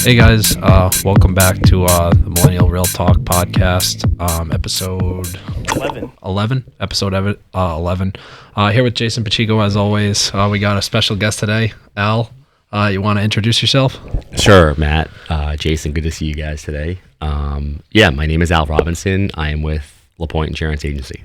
Hey guys, welcome back to the Millennial Real Talk podcast, episode 11. Episode 11. Here with Jason Pacheco as always. We got a special guest today, Al. You want to introduce yourself? Sure, Matt. Jason, good to see you guys today. My name is Al Robinson. I am with Lapointe Insurance Agency.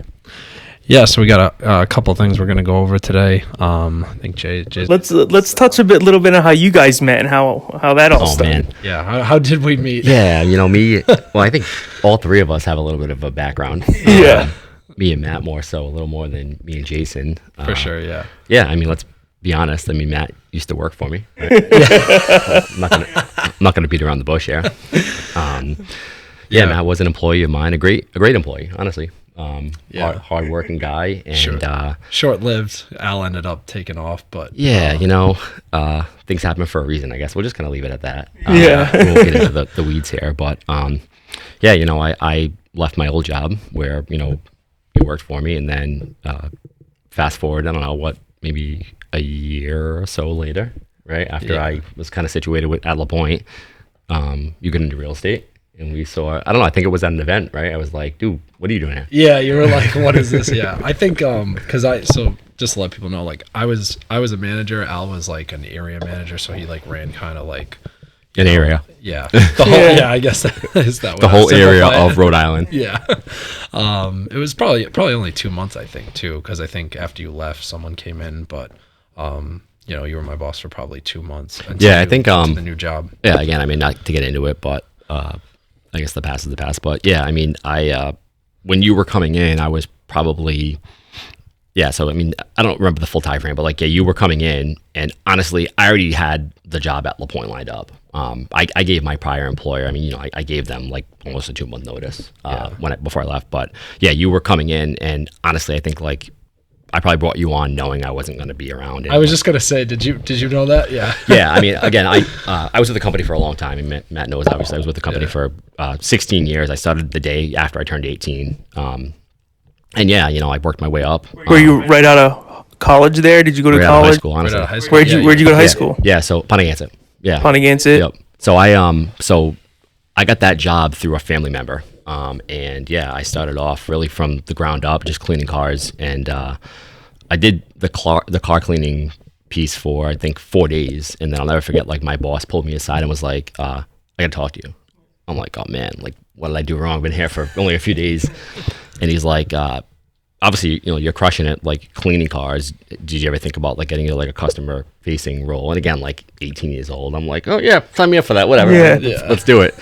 Yeah, so we got a couple of things we're going to go over today. I think Jay. Let's touch little bit on how you guys met and how that all started. Man. Yeah, how did we meet? Yeah, me. Well, I think all three of us have a little bit of a background. Yeah. Me and Matt more so, a little more than me and Jason. For sure, yeah. Yeah, let's be honest. Matt used to work for me. Right? I'm not gonna beat around the bush here. Matt was an employee of mine, a great employee, honestly. Hard-working guy, and sure. Short-lived. Al ended up taking off, but things happen for a reason. I guess we're just gonna leave it at that. We won't get into the weeds here, but I left my old job where he worked for me, and then fast forward, I don't know what, maybe a year or so later, right after I was kind of situated at Lapointe, you get into real estate. And we saw, I don't know, I think it was at an event, right? I was like, dude, what are you doing here? Yeah, you were like, what is this? Yeah, I think, so just to let people know, like, I was a manager. Al was like an area manager, so he like ran kind of like an area. Yeah, the whole. I guess is that the whole area of Rhode Island. Yeah, it was probably only 2 months, I think, too, because I think after you left, someone came in, but you were my boss for probably 2 months. Yeah, I think the new job. Yeah, again, not to get into it, but. I guess the past is the past, but yeah, when you were coming in, I was probably, so I don't remember the full time frame, but you were coming in, and honestly, I already had the job at Lapointe lined up. I gave my prior employer, I gave them like almost a 2-month notice before I left, but yeah, you were coming in, and honestly, I think I probably brought you on knowing I wasn't going to be around. I was just going to say, did you know that? Yeah. Yeah. Again, I was with the company for a long time. And Matt knows, obviously, I was with the company for 16 years. I started the day after I turned 18. I worked my way up. Were you right out of college there? Did you go to college? Out of high school, honestly. Right out of high school. Where'd you go to high school? Yeah, so Pontiac. Yeah. Pontiac. Yep. So I got that job through a family member. I started off really from the ground up, just cleaning cars, and I did the car cleaning piece for I think 4 days, and then I'll never forget. My boss pulled me aside and was like, "I gotta talk to you." I'm like, "Oh man, what did I do wrong? I've been here for only a few days," and he's like, "Obviously, you're crushing it, cleaning cars. Did you ever think about getting into a customer facing role?" And again, 18 years old, I'm like, "Oh yeah, sign me up for that. Whatever. Let's do it."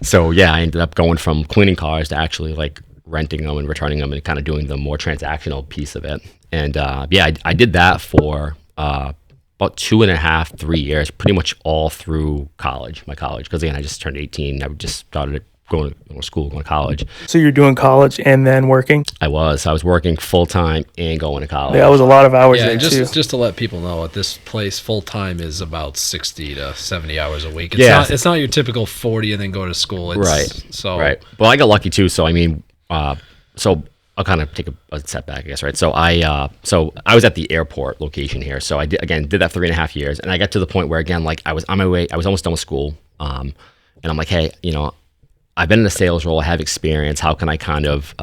So yeah, I ended up going from cleaning cars to actually renting them and returning them and kind of doing the more transactional piece of it. And I did that for about 2.5, 3 years, pretty much all through my college. Because again, I just turned 18. I just started going to college. So you're doing college and then working? I was working full time and going to college. Yeah, that was a lot of hours there too. Just to let people know, at this place, full time is about 60 to 70 hours a week. It's not your typical 40 and then go to school. Right. Well, I got lucky too. So so I'll kind of take a step back, I guess, right? So I was at the airport location here. So I did that 3.5 years, and I got to the point where again, I was on my way. I was almost done with school, and I'm like, hey, I've been in a sales role. I have experience. How can I kind of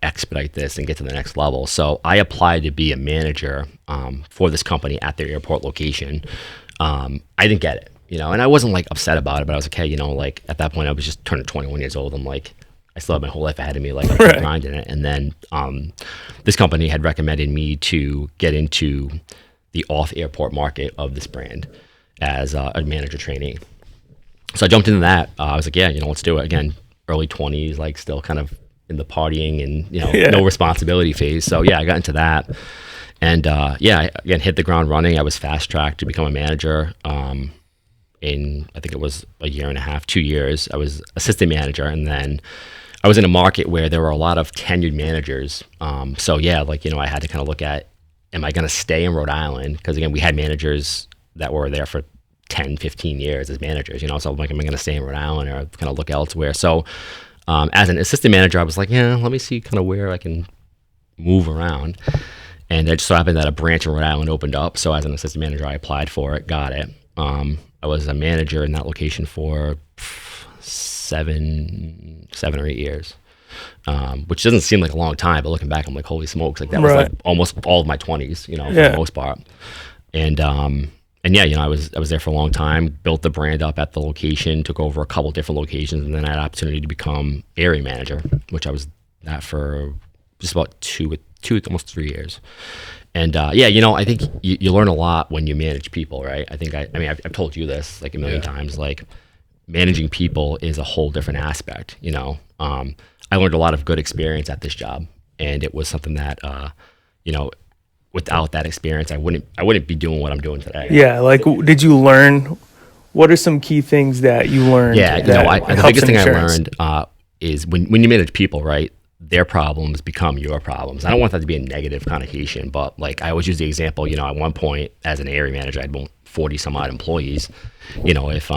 expedite this and get to the next level? So I applied to be a manager for this company at their airport location. I didn't get it, and I wasn't upset about it, but I was like, hey, at that point I was just turning 21 years old. I'm like, I still have my whole life ahead of me, I'm grinding it. And then this company had recommended me to get into the off-airport market of this brand as a manager trainee. So I jumped into that. I was like, yeah, let's do it. Again, early 20s, still kind of in the partying and, no responsibility phase. So yeah, I got into that. And I again, hit the ground running. I was fast-tracked to become a manager. In, I think it was a year and a half, 2 years, I was assistant manager. And then I was in a market where there were a lot of tenured managers. So yeah, I had to kind of look at, am I going to stay in Rhode Island? Because again, we had managers that were there for 10, 15 years as managers, so I'm like, am I going to stay in Rhode Island or kind of look elsewhere? So as an assistant manager, I was like, yeah, let me see kind of where I can move around. And it just so happened that a branch in Rhode Island opened up. So as an assistant manager, I applied for it, got it. I was a manager in that location for 7 or 8 years, which doesn't seem like a long time, but looking back, I'm like, holy smokes, like that was like almost all of my 20s, you know, for the most part. And yeah, you know, I was there for a long time, built the brand up at the location, took over a couple different locations, and then I had an opportunity to become area manager, which I was that for just about two, almost 3 years. And yeah, you know, I think you learn a lot when you manage people, right? I think I mean, I've told you this like a million times, like managing people is a whole different aspect, you know. I learned a lot of good experience at this job, and it was something that, you know, without that experience, I wouldn't be doing what I'm doing today. Yeah, like did you learn? What are some key things that you learned? Yeah, you know, the biggest thing I learned is when you manage people, right? Their problems become your problems. I don't want that to be a negative connotation, but like I always use the example, you know, at one point as an area manager, I had 40 some odd employees. You know, if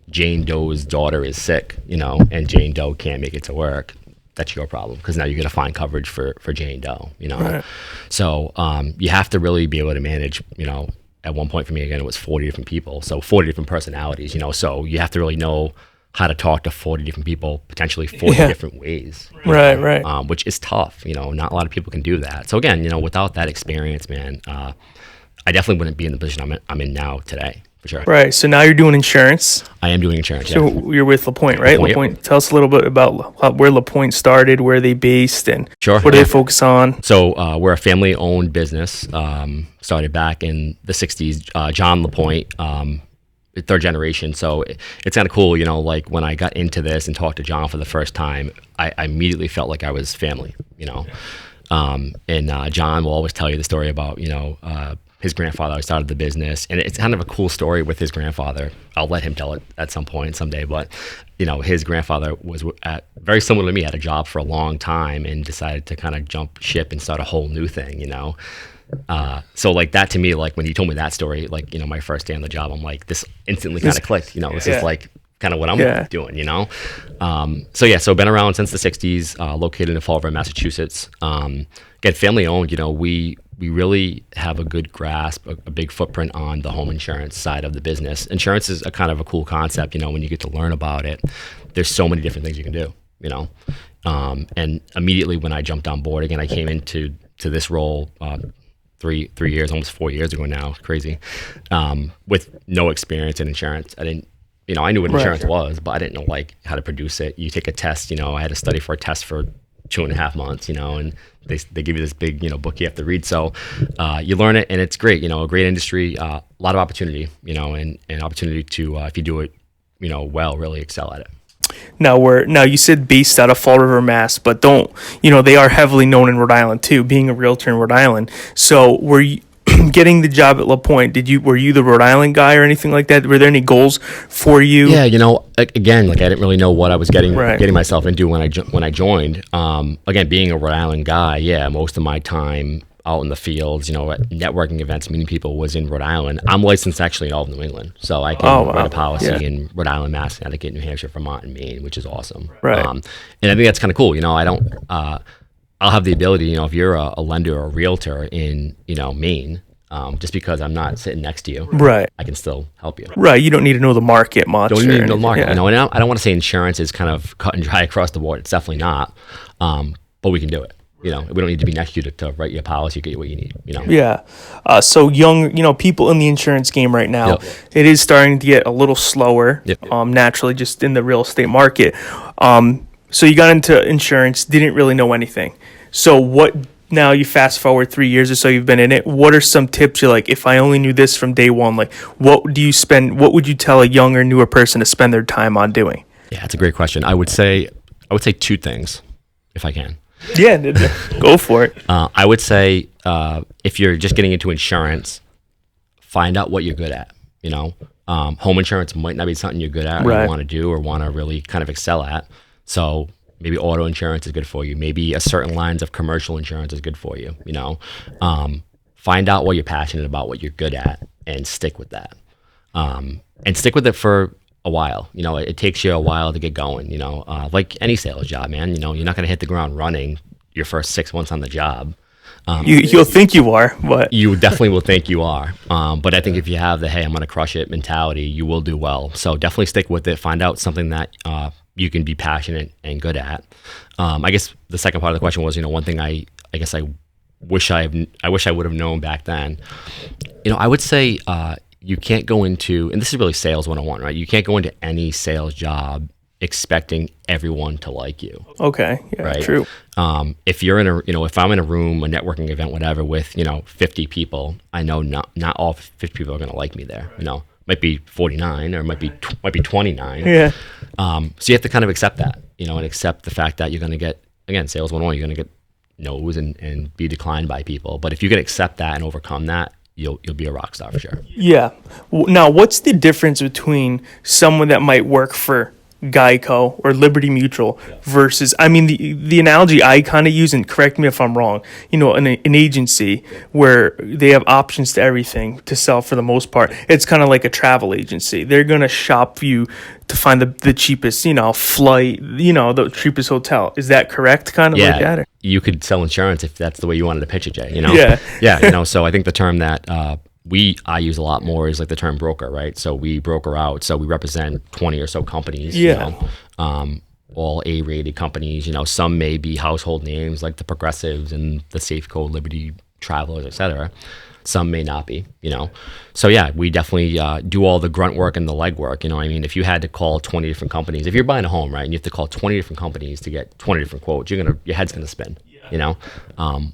Jane Doe's daughter is sick, you know, and Jane Doe can't make it to work, that's your problem, because now you're going to find coverage for Jane Doe, you know. Right. So you have to really be able to manage, you know, at one point for me, again, it was 40 different people. So 40 different personalities, you know, so you have to really know how to talk to 40 different people, potentially 40 different ways. Right. Which is tough, you know, not a lot of people can do that. So again, you know, without that experience, man, I definitely wouldn't be in the position I'm in now today. For sure. Right. So now you're doing insurance. I am doing insurance. So you're with Lapointe, right? Lapointe. Tell us a little bit about where Lapointe started, where they based, and what do they focus on? So we're a family-owned business. Started back in the '60s. John Lapointe, third generation. So it's kind of cool, you know. Like when I got into this and talked to John for the first time, I immediately felt like I was family, you know. And John will always tell you the story about, you know, his grandfather started the business, and it's kind of a cool story with his grandfather. I'll let him tell it at some point someday, but you know, his grandfather was very similar to me, had a job for a long time and decided to kind of jump ship and start a whole new thing, you know. So like that to me, like when you told me that story, like, you know, my first day on the job, I'm like, this instantly kind of clicked, you know. This is like kind of what I'm doing, you know. So been around since the '60s, located in Fall River, Massachusetts. Again, family owned, you know, we really have a good grasp, a big footprint on the home insurance side of the business. Insurance is a kind of a cool concept, you know, when you get to learn about it. There's so many different things you can do, you know. And immediately when I jumped on board, again, I came into this role 3 years, almost 4 years ago now, crazy, with no experience in insurance. I didn't, you know, I knew what insurance was, but I didn't know like how to produce it. You take a test, you know, I had to study for a test for 2.5 months, you know, and they give you this big, you know, book you have to read. So you learn it, and it's great, you know, a great industry, a lot of opportunity, you know, and opportunity to, if you do it, you know, well, really excel at it. Now you said based out of Fall River, Mass, but don't, you know, they are heavily known in Rhode Island too, being a realtor in Rhode Island. So were you getting the job at Lapointe, were you the Rhode Island guy or anything like that? Were there any goals for you? Yeah, you know, again, like I didn't really know what I was getting myself into when I joined. Again, being a Rhode Island guy, yeah, most of my time out in the fields, you know, at networking events, meeting people was in Rhode Island. I'm licensed actually in all of New England, so I can write a policy in Rhode Island, Mass, Connecticut, New Hampshire, Vermont, and Maine, which is awesome. Right. And I think that's kind of cool. You know, I'll have the ability, you know, if you're a lender or a realtor in, you know, Maine, just because I'm not sitting next to you, right, I can still help you. Right. You don't need to know the market much. Don't need to know the market. You know, and I don't want to say insurance is kind of cut and dry across the board. It's definitely not. But we can do it. You know, we don't need to be next to you to write your policy, get you what you need, you know? Yeah. So young, you know, people in the insurance game right now, it is starting to get a little slower, naturally, just in the real estate market. So you got into insurance, didn't really know anything. So now you fast forward 3 years or so you've been in it. What are some tips you're like, if I only knew this from day one, like what would you tell a younger, newer person to spend their time on doing? Yeah, that's a great question. I would say 2 things, if I can. Yeah, go for it. I would say if you're just getting into insurance, find out what you're good at. You know, home insurance might not be something you're good at or you want to do or want to really kind of excel at. So maybe auto insurance is good for you. Maybe a certain lines of commercial insurance is good for you. You know, find out what you're passionate about, what you're good at, and stick with that. And stick with it for a while. You know, it takes you a while to get going, you know, like any sales job, man. You know, you're not going to hit the ground running your first 6 months on the job. You'll think you are, but you definitely will think you are. But I think if you have the, hey, I'm going to crush it mentality, you will do well. So definitely stick with it. Find out something that you can be passionate and good at. I guess the second part of the question was, one thing I wish I would have known back then. I would say you can't go into, and this is really sales 101, right? You can't go into any sales job expecting everyone to like you. Okay. Yeah, right? True. If you're in if I'm in a room, a networking event, whatever, with, 50 people, I know not all 50 people are going to like me there. Might be 49 or it might be 29. Yeah. So you have to kind of accept that, and accept the fact that you're going to get, again, sales 101, you're going to get no's and be declined by people. But if you can accept that and overcome that, you'll be a rock star for sure. Yeah. Now, what's the difference between someone that might work for Geico or Liberty Mutual versus, the analogy I kind of use, and correct me if I'm wrong, an agency where they have options to everything to sell for the most part. It's kind of like a travel agency. They're going to shop for you to find the cheapest, flight, the cheapest hotel. Is that correct? Kind of like that? You could sell insurance if that's the way you wanted to pitch it, Jay, Yeah. Yeah, so I think the term that I use a lot more is like the term broker, right? So we broker out. So we represent 20 or so companies, all A-rated companies. Some may be household names like the Progressives and the Safeco, Liberty, Travelers, etc. Some may not be, So yeah, we definitely do all the grunt work and the leg work. If you had to call 20 different companies, if you're buying a home, right, and you have to call 20 different companies to get 20 different quotes, your head's gonna spin.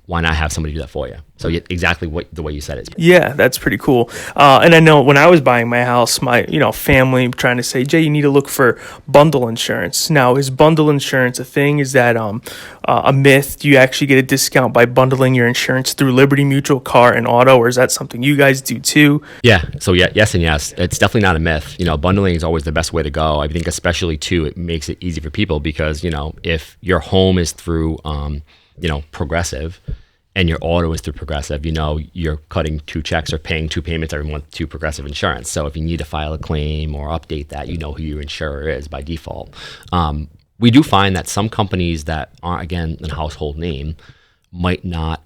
Why not have somebody do that for you? So exactly the way you said it. Yeah, that's pretty cool. And I know when I was buying my house, my family trying to say, Jay, you need to look for bundle insurance. Now, is bundle insurance a thing? Is that a myth? Do you actually get a discount by bundling your insurance through Liberty Mutual, car, and auto, or is that something you guys do too? Yeah. So yes and yes. It's definitely not a myth. Bundling is always the best way to go. I think especially too, it makes it easy for people because if your home is through Progressive, and your auto is through Progressive, you're cutting 2 checks or paying 2 payments every month to Progressive Insurance. So if you need to file a claim or update that, who your insurer is by default. We do find that some companies that aren't, again, a household name might not,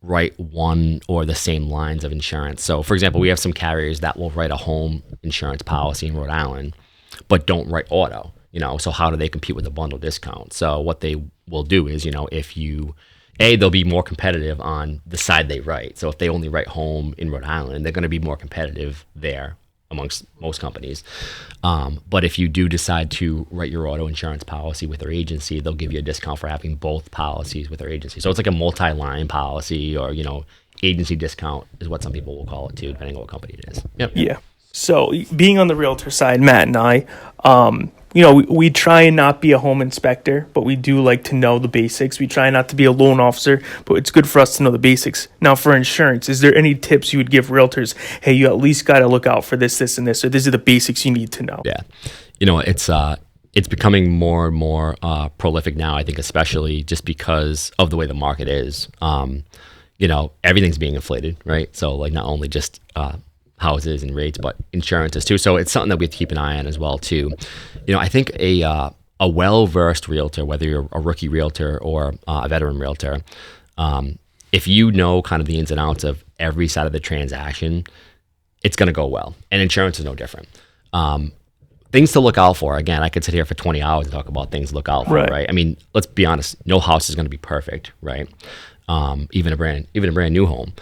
write one or the same lines of insurance. So for example, we have some carriers that will write a home insurance policy in Rhode Island, but don't write auto. So how do they compete with a bundle discount? So what they will do is, if they'll be more competitive on the side they write. So if they only write home in Rhode Island, they're going to be more competitive there amongst most companies. But if you do decide to write your auto insurance policy with their agency, they'll give you a discount for having both policies with their agency. So it's like a multi-line policy or, agency discount is what some people will call it too, depending on what company it is. Yep. Yeah. So being on the realtor side, Matt and I, we try and not be a home inspector, but we do like to know the basics. We try not to be a loan officer, but it's good for us to know the basics. Now, for insurance, is there any tips you would give realtors? Hey, you at least got to look out for this, this, and this, or these are the basics you need to know. Yeah. It's becoming more and more prolific now, I think, especially just because of the way the market is. Everything's being inflated, right? So like not only just houses and rates, but insurances too. So it's something that we have to keep an eye on as well too. I think a well-versed realtor, whether you're a rookie realtor or a veteran realtor, if you know kind of the ins and outs of every side of the transaction, it's going to go well. And insurance is no different. Things to look out for. Again, I could sit here for 20 hours and talk about things to look out for, right? Let's be honest. No house is going to be perfect, right? Even a brand new home.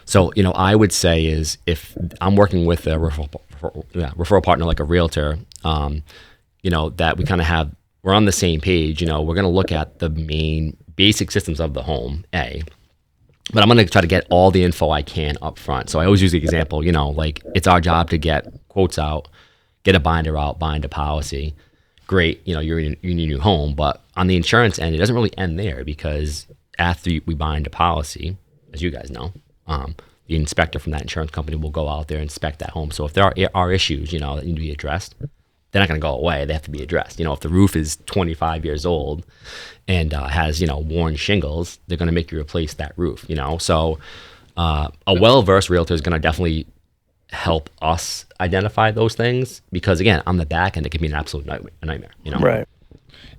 So, I would say is if I'm working with a referral partner like a realtor, that we kind of we're on the same page, we're going to look at the main basic systems of the home, but I'm going to try to get all the info I can up front. So I always use the example, like it's our job to get quotes out, get a binder out, bind a policy. Great, you're in your new home, but on the insurance end, it doesn't really end there because after we bind a policy, as you guys know, the inspector from that insurance company will go out there and inspect that home. So if there are issues, that need to be addressed, they're not going to go away. They have to be addressed. If the roof is 25 years old and has, worn shingles, they're going to make you replace that roof, So a well-versed realtor is going to definitely help us identify those things because, again, on the back end, it can be an absolute nightmare, Right.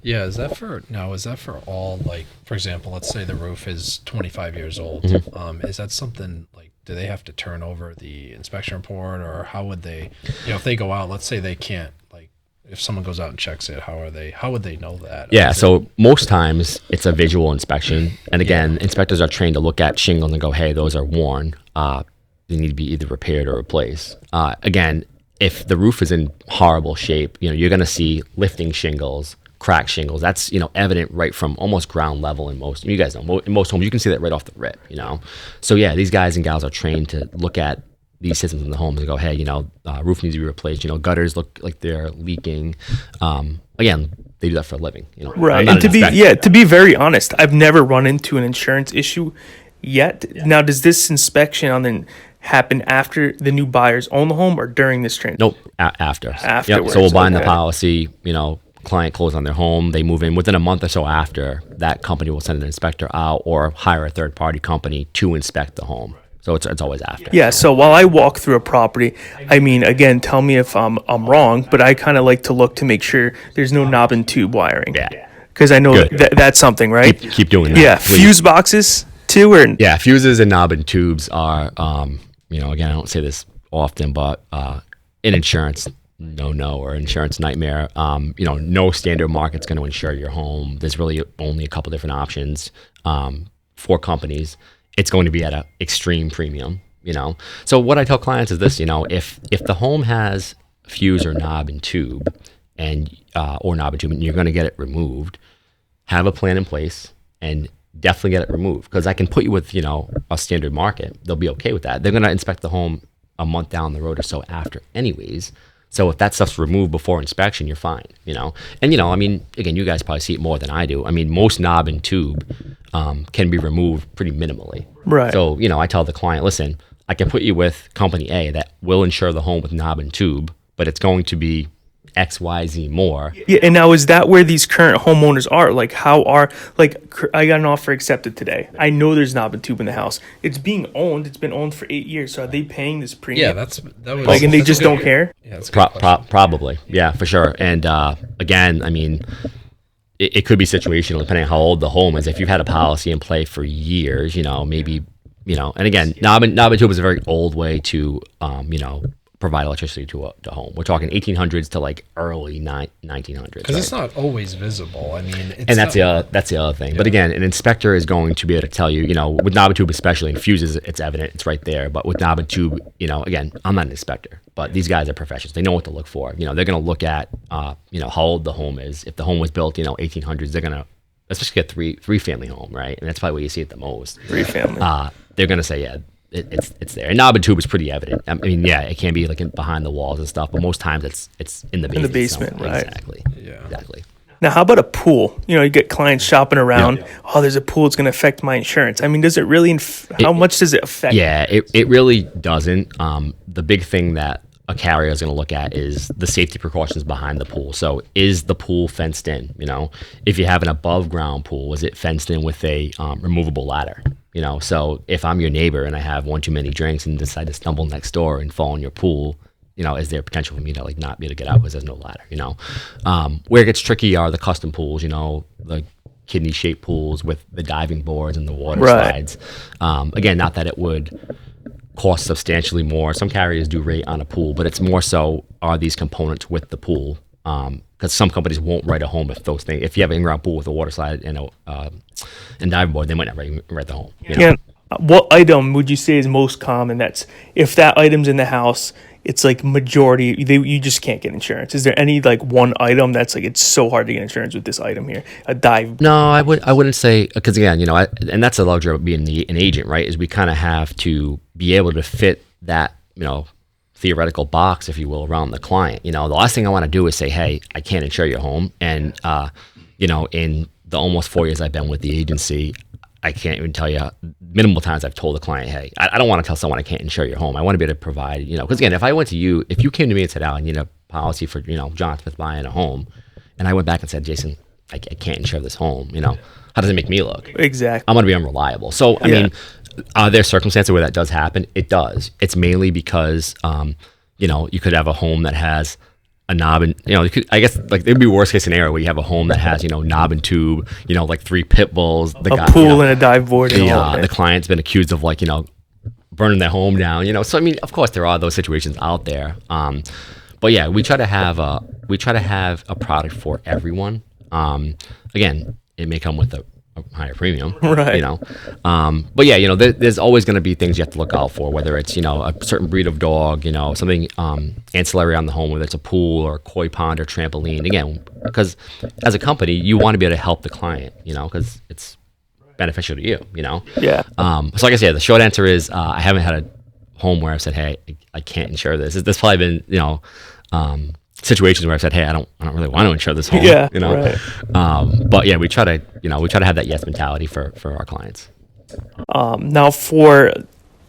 Yeah, is that for all, like, for example, let's say the roof is 25 years old. Is that something like, do they have to turn over the inspection report, or how would they, if they go out, let's say they can't, like, if someone goes out and checks it, how would they know that? Yeah, so most times it's a visual inspection. And again, inspectors are trained to look at shingles and go, hey, those are worn. They need to be either repaired or replaced. Again, if the roof is in horrible shape, you're going to see lifting shingles, cracked shingles. That's, evident right from almost ground level in most, you guys know, in most homes, you can see that right off the rip, So yeah, these guys and gals are trained to look at these systems in the homes and go, hey, roof needs to be replaced. Gutters look like they're leaking. Again, they do that for a living, Right. And to be very honest, I've never run into an insurance issue yet. Yeah. Now, does this inspection happen after the new buyers own the home or during this transaction? Nope, after. Afterwards. Yep. So we'll bind the policy, client closed on their home, they move in within a month or so after, that company will send an inspector out or hire a third party company to inspect the home. So it's always after. Yeah, so while I walk through a property, I mean, again, tell me if I'm wrong, but I kind of like to look to make sure there's no knob and tube wiring. Yeah. Because I know that's something, right? Keep doing that. Yeah, please. Fuse boxes too? Yeah, fuses and knob and tubes are, again, I don't say this often, but in insurance, or insurance nightmare. No standard market's going to insure your home. There's really only a couple different options for companies. It's going to be at an extreme premium, So what I tell clients is this, if the home has fuse or knob and tube and you're going to get it removed, have a plan in place and definitely get it removed, because I can put you with, a standard market. They'll be okay with that. They're going to inspect the home a month down the road or so after anyways. So if that stuff's removed before inspection, you're fine, And, again, you guys probably see it more than I do. Most knob and tube can be removed pretty minimally. Right. So, I tell the client, listen, I can put you with company A that will insure the home with knob and tube, but it's going to be X, Y, Z more. Yeah, and now is that where these current homeowners are? Like, I got an offer accepted today. I know there's knob and tube in the house. It's being owned. It's been owned for 8 years. So are they paying this premium? Yeah, and they just don't care? Yeah, that's probably. Yeah, for sure. And again, it could be situational depending on how old the home is. If you've had a policy in play for years, maybe, and again, knob and tube is a very old way to, provide electricity to a home. We're talking 1800s to like early 1900s. Because it's not always visible. That's the other thing. Yeah. But again, an inspector is going to be able to tell you, with knob and tube especially, and fuses, it's evident, it's right there. But with knob and tube, again, I'm not an inspector, but these guys are professionals. They know what to look for. They're going to look at, how old the home is. If the home was built, 1800s, they're going to, especially get three family home, right? And that's probably where you see it the most. 3 family. They're going to say, yeah, it's there. And knob and tube is pretty evident. It can be like behind the walls and stuff, but most times it's in the basement. In the basement, right? Exactly. Yeah. Exactly. Now, how about a pool? You get clients shopping around. Yeah. Oh, there's a pool. It's going to affect my insurance. Does it really? How much does it affect? Yeah, it really doesn't. The big thing that a carrier is going to look at is the safety precautions behind the pool. So is the pool fenced in? If you have an above ground pool, is it fenced in with a removable ladder? So if I'm your neighbor and I have one too many drinks and decide to stumble next door and fall in your pool, is there potential for me to not be able to get out because there's no ladder? Where it gets tricky are the custom pools, the kidney shaped pools with the diving boards and the water slides. Again, not that it would cost substantially more. Some carriers do rate on a pool, but it's more so are these components with the pool. Because some companies won't write a home if you have an in-ground pool with a water slide and diving board, they might not write the home. Yeah. What item would you say is most common? That's if that item's in the house, it's like majority. You just can't get insurance. Is there any one item that's it's so hard to get insurance with this item here? A dive? No, I wouldn't say, because again, and that's the luxury of being an agent, right? Is we kind of have to be able to fit that theoretical box, if you will, around the client. The last thing I want to do is say, hey, I can't insure your home. And, in the almost 4 years I've been with the agency, I can't even tell you minimal times I've told the client, hey, I don't want to tell someone I can't insure your home. I want to be able to provide, because again, if you came to me and said, I need a policy for, John Smith buying a home, and I went back and said, Jason, I can't insure this home, how does it make me look? Exactly. I'm going to be unreliable. So, I mean, are there circumstances where that does happen? It does. It's mainly because, you could have a home that has a knob and, I guess like it'd be worst case scenario where you have a home that has, knob and tube, like 3 pit bulls, a pool and a dive board. The client's been accused of like, burning their home down, So I mean, of course there are those situations out there. But yeah, we try to have a product for everyone. Again, it may come with a higher premium, right? But yeah, there's always going to be things you have to look out for, whether it's a certain breed of dog, something ancillary on the home, whether it's a pool or a koi pond or trampoline. Again, because as a company, you want to be able to help the client, because it's beneficial to you, Yeah. So like I said, the short answer is I haven't had a home where I've said, hey, I can't insure this. There's probably been situations where I've said, hey, I don't really want to insure this home. Yeah. Right. But yeah, we try to have that yes mentality for our clients. Now for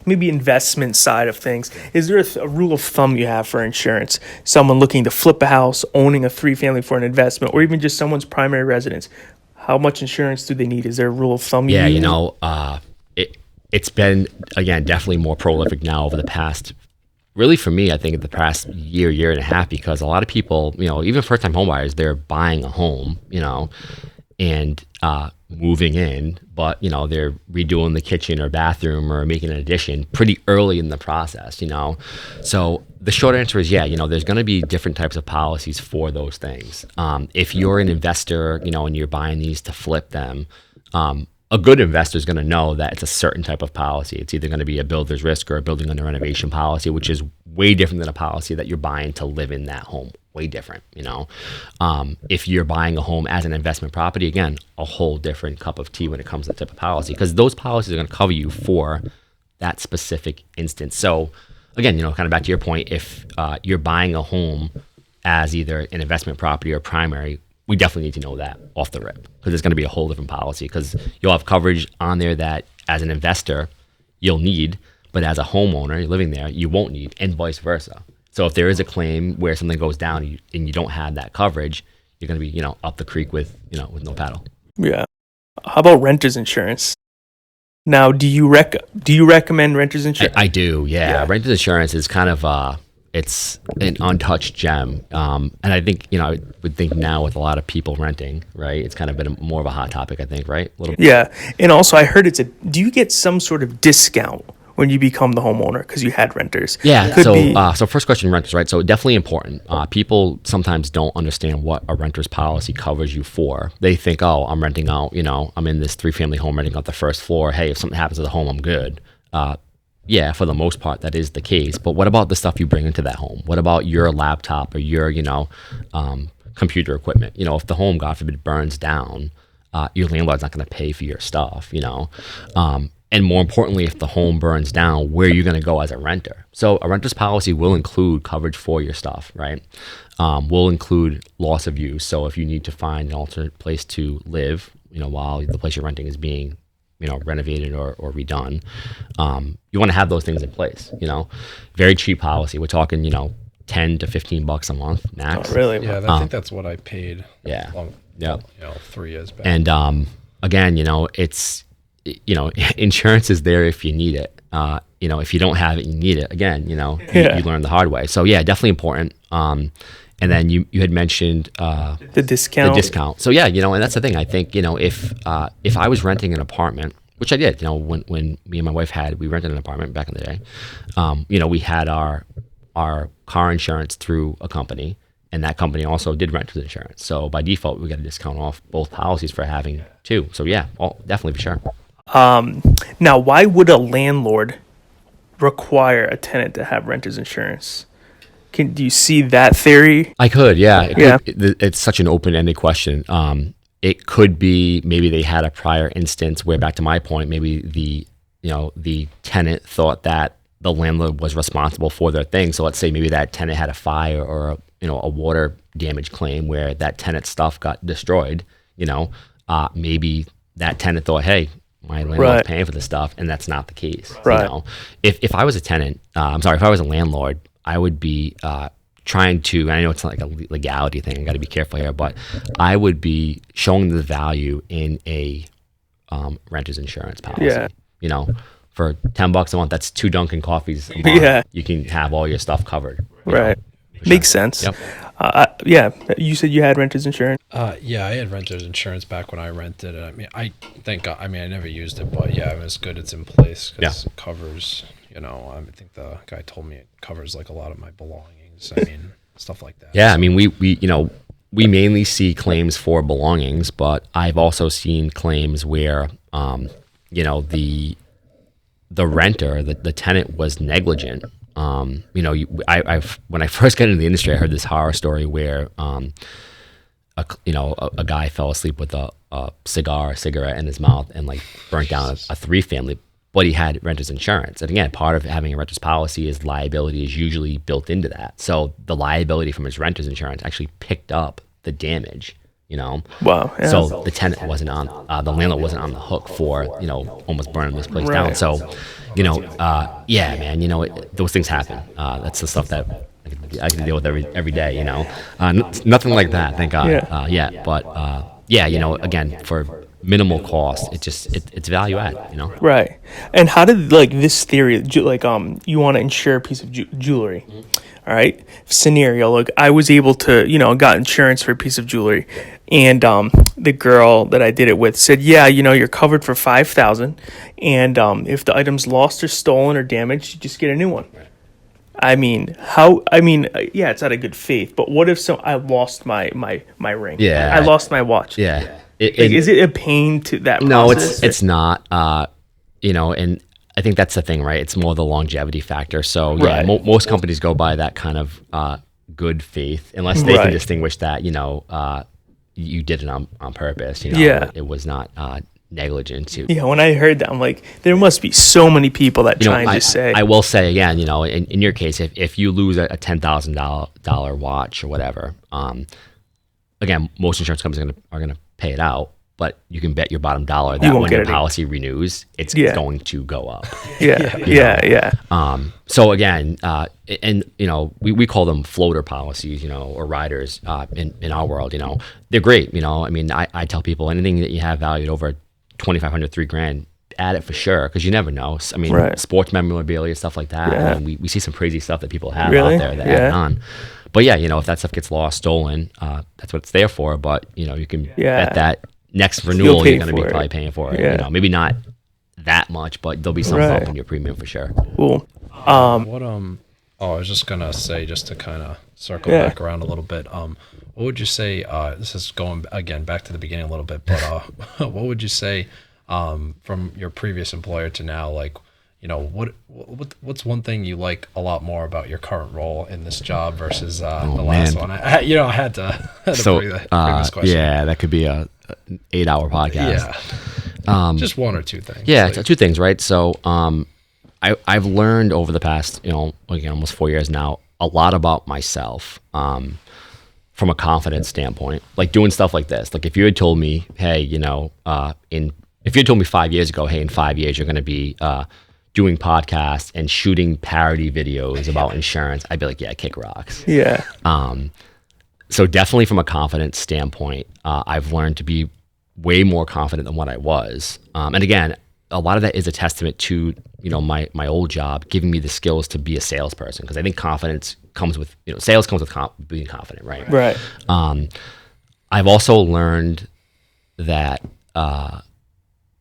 maybe investment side of things, is there a rule of thumb you have for insurance? Someone looking to flip a house, owning a 3-family for an investment, or even just someone's primary residence, how much insurance do they need? Is there a rule of thumb? Yeah, it's been, again, definitely more prolific now over the past, really for me, I think the past year and a half, because a lot of people, even first-time homebuyers, they're buying a home, and moving in, but they're redoing the kitchen or bathroom or making an addition pretty early in the process, So the short answer is, yeah, there's going to be different types of policies for those things. If you're an investor, and you're buying these to flip them, a good investor is going to know that it's a certain type of policy. It's either going to be a builder's risk or a building under renovation policy, which is way different than a policy that you're buying to live in that home. Way different, If you're buying a home as an investment property, again, a whole different cup of tea when it comes to the type of policy, because those policies are going to cover you for that specific instance. So again, kind of back to your point, if you're buying a home as either an investment property or primary, we definitely need to know that off the rip, because it's going to be a whole different policy, because you'll have coverage on there that as an investor you'll need, but as a homeowner, you're living there, you won't need, and vice versa. So if there is a claim where something goes down and you don't have that coverage, you're going to be, up the creek with no paddle. Yeah. How about renter's insurance? Now, do you recommend renter's insurance? I do, yeah. Renter's insurance is kind of it's an untouched gem, and I think I would think now with a lot of people renting, right? It's kind of been more of a hot topic, I think, right? Yeah, and also I heard do you get some sort of discount when you become the homeowner because you had renters? Yeah. So first question, renters, right? So definitely important. People sometimes don't understand what a renter's policy covers you for. They think, oh, I'm renting out. I'm in this 3-family home renting out the first floor. Hey, if something happens to the home, I'm good. Yeah, for the most part, that is the case. But what about the stuff you bring into that home? What about your laptop or your, computer equipment? If the home, God forbid, burns down, your landlord's not going to pay for your stuff, And more importantly, if the home burns down, where are you going to go as a renter? So a renter's policy will include coverage for your stuff, right? Will include loss of use. So if you need to find an alternate place to live, while the place you're renting is being renovated or redone, you want to have those things in place. Very cheap policy. We're talking, $10 to $15 a month max. Oh, really? Yeah, I think that's what I paid. Yeah. 3 years back. And again, it's insurance is there if you need it. If you don't have it, you need it. Again, you learn the hard way. So yeah, definitely important. And then you had mentioned the discount. So yeah, and that's the thing. I think if I was renting an apartment, which I did, when me and my wife we rented an apartment back in the day. We had our car insurance through a company, and that company also did renter's insurance. So by default, we got a discount off both policies for having two. So yeah, definitely for sure. Now, why would a landlord require a tenant to have renter's insurance? Do you see that theory? I could, yeah. It's such an open-ended question. It could be maybe they had a prior instance where, back to my point, maybe the tenant thought that the landlord was responsible for their thing. So let's say maybe that tenant had a fire or a water damage claim where that tenant's stuff got destroyed. Maybe that tenant thought, hey, my landlord's paying for this stuff, and that's not the case. Right. If I was a tenant, if I was a landlord, I would be trying to, and I know it's not like a legality thing, I got to be careful here, but I would be showing the value in a renter's insurance policy. Yeah. For $10 a month, that's 2 Dunkin' coffees a month. Yeah. You can have all your stuff covered. Right. Sure. Makes sense. Yep. Yeah, you said you had renters insurance. Yeah, I had renters insurance back when I rented it. I mean, I never used it, but yeah, it was good. It's in place because it covers, I think the guy told me it covers like a lot of my belongings. I mean, stuff like that. Yeah, I mean, we mainly see claims for belongings, but I've also seen claims where, the renter, the tenant was negligent. When I first got into the industry, I heard this horror story where, a guy fell asleep with a cigarette in his mouth and like burnt down a 3-family, but he had renter's insurance. And again, part of having a renter's policy is liability is usually built into that. So the liability from his renter's insurance actually picked up the damage. Wow. Yeah. So the tenant wasn't on, the landlord wasn't on the hook for, almost burning this place down. So, yeah, man, those things happen. That's the stuff that I can deal with every day, nothing like that, thank God. But again, for minimal cost, it's value add, Right. And how did this theory, you want to insure a piece of jewelry? All right. Scenario, I was able to, got insurance for a piece of jewelry, and the girl that I did it with said, yeah, you're covered for $5,000, and if the item's lost or stolen or damaged, you just get a new one. I mean, yeah, it's out of good faith, but what if I lost my ring? Yeah. I lost my watch. Yeah. Is it a pain to that No, process? it's not. And I think that's the thing, right? It's more the longevity factor. So yeah, most companies go by that kind of good faith, unless they can distinguish that, you did it on purpose. It was not negligent. Yeah, when I heard that, I'm like, there must be so many people that try and just say. I will say again, in your case, if you lose a $10,000 watch or whatever, again, most insurance companies are gonna pay it out. But you can bet your bottom dollar that when your policy renews, it's going to go up. Yeah. So again, we call them floater policies, or riders in our world. They're great. I mean, I tell people anything that you have valued over $2,500, $3,000, add it for sure, because you never know. I mean, sports memorabilia, stuff like that. Yeah. I mean, we see some crazy stuff that people have out there that add on. But yeah, if that stuff gets lost, stolen, that's what it's there for. But you can bet that next renewal you're going to be probably paying for it. Maybe not that much, but there'll be some bump in your premium for sure. Cool. I was just gonna say, just to kind of circle back around a little bit, what would you say, this is going again back to the beginning a little bit, but what would you say from your previous employer to now, what's one thing you like a lot more about your current role in this job versus the last one? I had to bring this question. Yeah, that could be an 8-hour podcast. Yeah. Just one or two things. Yeah, two things, right? So I've learned over the past, almost 4 years now, a lot about myself from a confidence standpoint. Like doing stuff like this. Like if you had told me, hey, if you had told me 5 years ago, hey, in 5 years you're going to be doing podcasts and shooting parody videos about insurance, I'd be like, yeah, kick rocks. Yeah. So definitely from a confidence standpoint, I've learned to be way more confident than what I was. And again, a lot of that is a testament to, my old job giving me the skills to be a salesperson. Because I think confidence comes with, sales comes with being confident, right? Right. I've also learned that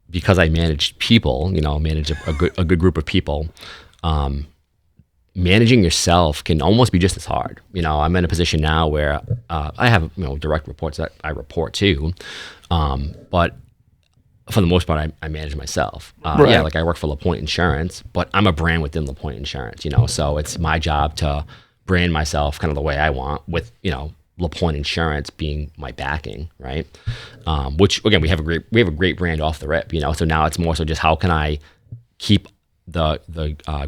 because I manage people, manage a good group of people, managing yourself can almost be just as hard. I'm in a position now where I have direct reports that I report to, but for the most part, I manage myself. Yeah, like I work for Lapointe Insurance, but I'm a brand within Lapointe Insurance. So it's my job to brand myself kind of the way I want, with Lapointe Insurance being my backing, right? Which again, we have a great brand off the rip. So now it's more so just how can I keep the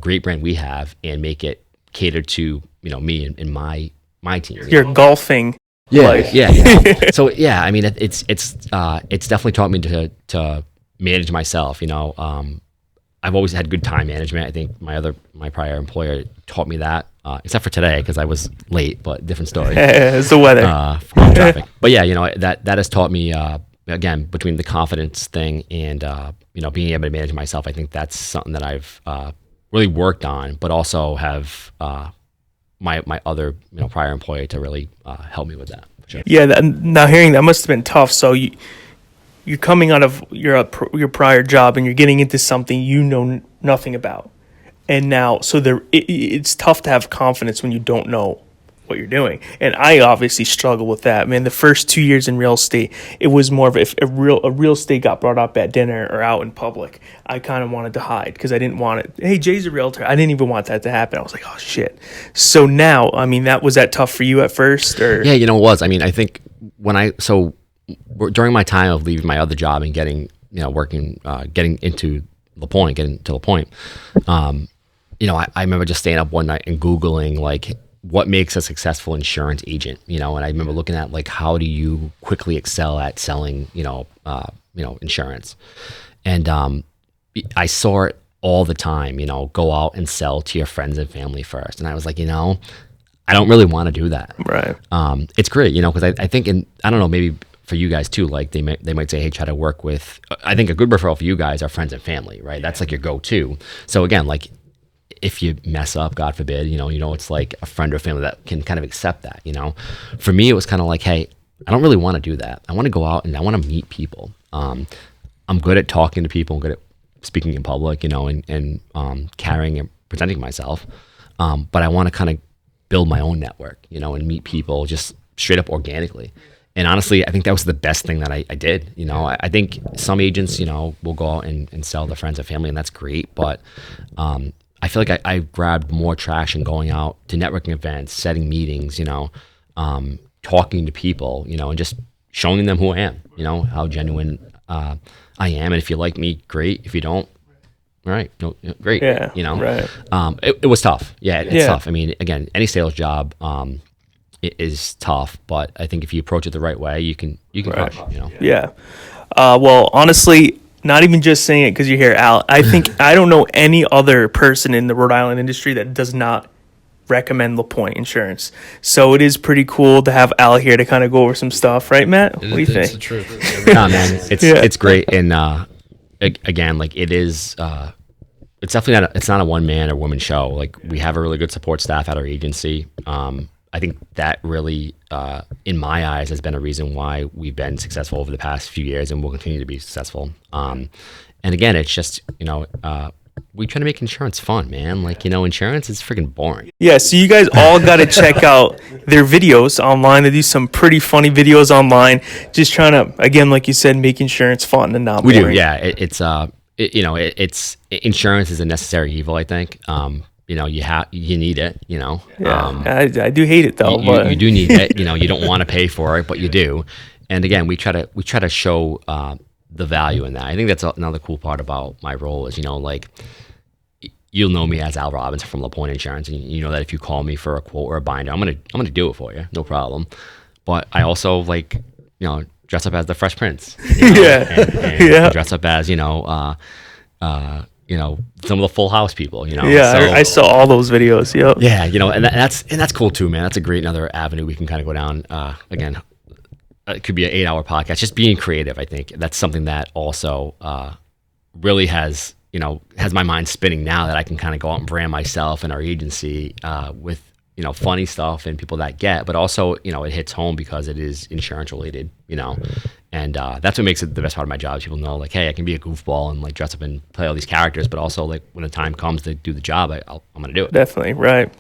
great brand we have and make it catered to me and my team. You're golfing. Yeah. So yeah, I mean it's definitely taught me to manage myself. I've always had good time management. I think my prior employer taught me that, except for today because I was late, but different story. It's the weather. Traffic. But yeah, that has taught me again, between the confidence thing and being able to manage myself. I think that's something that I've really worked on, but also have my other prior employer to really help me with that. Sure. Yeah. Now hearing that must have been tough. So you're coming out of your prior job and you're getting into something you know nothing about, and now it's tough to have confidence when you don't know what you're doing. And I obviously struggle with that, man. The first 2 years in real estate, it was more of if a real estate got brought up at dinner or out in public, I kind of wanted to hide because I didn't want it. Hey, Jay's a realtor. I didn't even want that to happen. I was like, oh shit. So now, I mean, was that tough for you at first? Or yeah, it was. I mean, I think during my time of leaving my other job and getting into Lapointe, I remember just staying up one night and Googling like what makes a successful insurance agent, and I remember looking at like how do you quickly excel at selling, insurance, and I saw it all the time, go out and sell to your friends and family first, and I was like, I don't really want to do that. Right. It's great, because I think, and I don't know, maybe for you guys too, like they might say, hey, try to work with. I think a good referral for you guys are friends and family, right? That's like your go-to. So again, like, if you mess up, God forbid, it's like a friend or family that can kind of accept that, For me, it was kind of like, hey, I don't really want to do that. I want to go out and I want to meet people. I'm good at talking to people. I'm good at speaking in public, and carrying and presenting myself. But I want to kind of build my own network, and meet people just straight up organically. And honestly, I think that was the best thing that I did. I think some agents, will go out and sell to friends and family, and that's great. But I feel like I grabbed more traction going out to networking events, setting meetings, talking to people, and just showing them who I am, how genuine I am. And if you like me, great. If you don't, all right, no, great. Yeah, right. It was tough. Yeah, it's tough. I mean, again, any sales job it is tough, but I think if you approach it the right way, you can crush. Yeah. Well, honestly, not even just saying it because you're here, Al. I think I don't know any other person in the Rhode Island industry that does not recommend Lapointe Insurance. So it is pretty cool to have Al here to kind of go over some stuff, right, Matt? What do you think? It's the truth. No, man, it's great, and again, like it is. It's definitely not a one man or woman show. Like we have a really good support staff at our agency. I think that really, in my eyes, has been a reason why we've been successful over the past few years and will continue to be successful. And again, it's just, we try to make insurance fun, man. Like, insurance is freaking boring. Yeah, so you guys all got to check out their videos online. They do some pretty funny videos online. Just trying to, again, like you said, make insurance fun and not boring. We do, yeah. It's insurance is a necessary evil, I think. You need it, Yeah, I do hate it though. You do need it, you don't want to pay for it, but you do. And again, we try to show the value in that. I think that's another cool part about my role is, like you'll know me as Al Robinson from Lapointe Insurance, and you know that if you call me for a quote or a binder, I'm gonna do it for you, no problem. But I also dress up as the Fresh Prince, and dress up as some of the Full House people, Yeah, so, I saw all those videos. Yep. Yeah, and that's cool too, man. That's a great another avenue we can kind of go down. Again, it could be an 8-hour podcast. Just being creative, I think that's something that also really has my mind spinning now that I can kind of go out and brand myself and our agency with funny stuff and people that get, but also it hits home because it is insurance related, and that's what makes it the best part of my job. People know like, hey, I can be a goofball and like dress up and play all these characters, but also like when the time comes to do the job, I'm gonna do it. Definitely, right.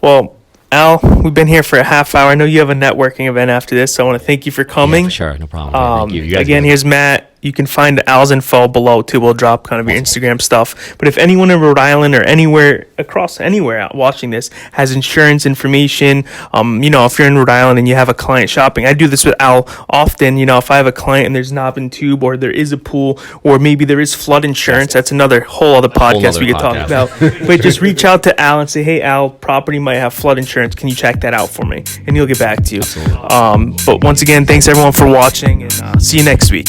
Well, Al, we've been here for a half hour. I know you have a networking event after this, so I want to thank you for coming. Yeah, for sure, no problem. Thank you. Again, here's Matt. You can find Al's info below too. We'll drop kind of your Instagram stuff. But if anyone in Rhode Island or anywhere watching this has insurance information, if you're in Rhode Island and you have a client shopping, I do this with Al often. If I have a client and there's knob and tube, or there is a pool, or maybe there is flood insurance, that's another whole other podcast we could talk about. But just reach out to Al and say, hey, Al, property might have flood insurance. Can you check that out for me? And he'll get back to you. But once again, thanks everyone for watching, and see you next week.